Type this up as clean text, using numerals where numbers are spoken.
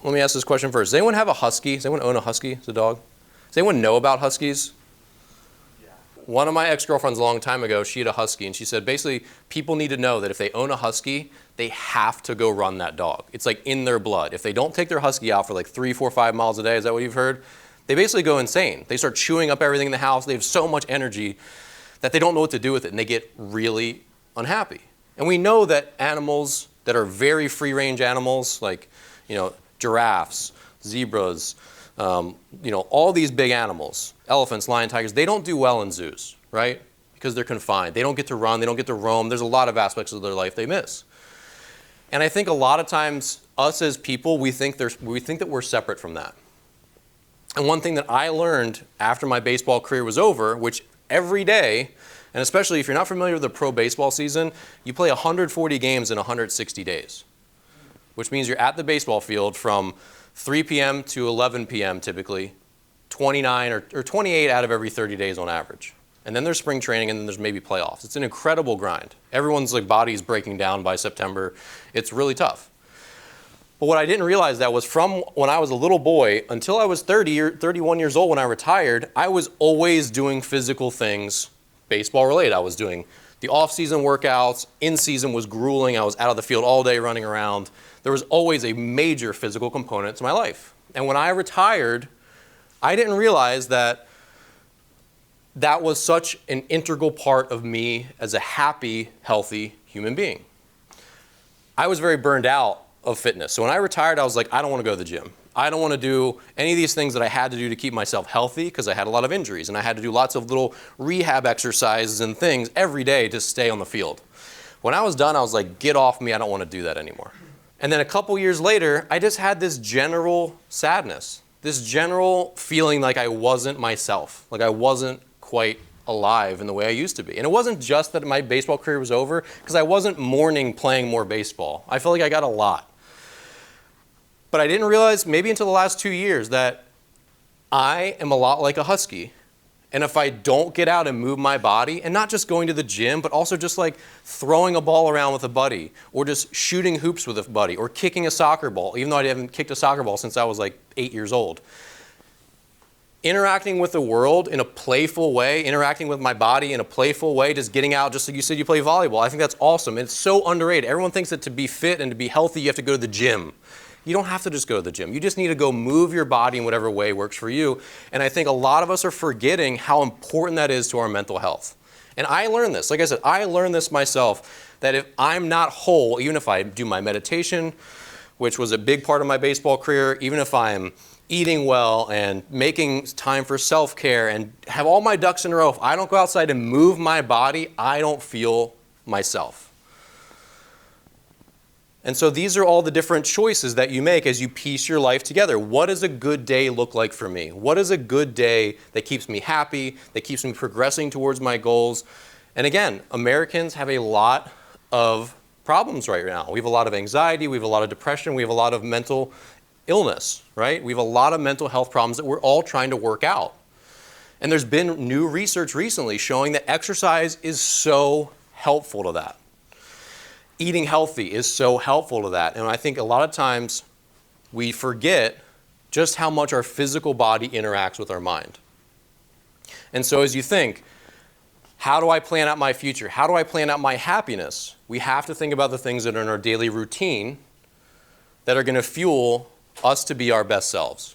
let me ask this question first. Does anyone have a husky? Does anyone own a husky as a dog? Does anyone know about huskies? Yeah. One of my ex-girlfriends a long time ago, she had a husky, and she said basically people need to know that if they own a husky, they have to go run that dog. It's like in their blood. If they don't take their husky out for like 3, 4, 5 miles a day, is that what you've heard? They basically go insane. They start chewing up everything in the house. They have so much energy that they don't know what to do with it, and they get really unhappy. And we know that animals that are very free-range animals, like giraffes, zebras, all these big animals, elephants, lions, tigers, they don't do well in zoos, right? Because they're confined. They don't get to run. They don't get to roam. There's a lot of aspects of their life they miss. And I think a lot of times, us as people, we think that we're separate from that. And one thing that I learned after my baseball career was over, which every day, and especially if you're not familiar with the pro baseball season, you play 140 games in 160 days, which means you're at the baseball field from 3 p.m. to 11 p.m. typically, 29 or 28 out of every 30 days on average. And then there's spring training, and then there's maybe playoffs. It's an incredible grind. Everyone's body is breaking down by September. It's really tough. But what I didn't realize that was from when I was a little boy until I was 30 or 31 years old when I retired, I was always doing physical things baseball related. I was doing the off-season workouts. In-season was grueling. I was out of the field all day running around. There was always a major physical component to my life. And when I retired, I didn't realize that was such an integral part of me as a happy, healthy human being. I was very burned out of fitness. So when I retired, I was like, I don't want to go to the gym. I don't want to do any of these things that I had to do to keep myself healthy because I had a lot of injuries, and I had to do lots of little rehab exercises and things every day to stay on the field. When I was done, I was like, get off me. I don't want to do that anymore. And then a couple years later, I just had this general sadness, this general feeling like I wasn't myself, like I wasn't quite alive in the way I used to be. And it wasn't just that my baseball career was over, because I wasn't mourning playing more baseball. I felt like I got a lot. But I didn't realize, maybe until the last 2 years, that I am a lot like a husky. And if I don't get out and move my body, and not just going to the gym, but also just like throwing a ball around with a buddy, or just shooting hoops with a buddy, or kicking a soccer ball, even though I haven't kicked a soccer ball since I was like 8 years old. Interacting with the world in a playful way, interacting with my body in a playful way, just getting out, just like you said you play volleyball. I think that's awesome. It's so underrated. Everyone thinks that to be fit and to be healthy, you have to go to the gym. You don't have to just go to the gym. You just need to go move your body in whatever way works for you. And I think a lot of us are forgetting how important that is to our mental health. And I learned this. Like I said, I learned this myself, that if I'm not whole, even if I do my meditation, which was a big part of my baseball career, even if I'm eating well and making time for self-care and have all my ducks in a row, if I don't go outside and move my body, I don't feel myself. And so these are all the different choices that you make as you piece your life together. What does a good day look like for me? What is a good day that keeps me happy, that keeps me progressing towards my goals? And again, Americans have a lot of problems right now. We have a lot of anxiety, we have a lot of depression, we have a lot of mental illness, right? We have a lot of mental health problems that we're all trying to work out. And there's been new research recently showing that exercise is so helpful to that. Eating healthy is so helpful to that. And I think a lot of times we forget just how much our physical body interacts with our mind. And so as you think, how do I plan out my future? How do I plan out my happiness? We have to think about the things that are in our daily routine that are going to fuel us to be our best selves.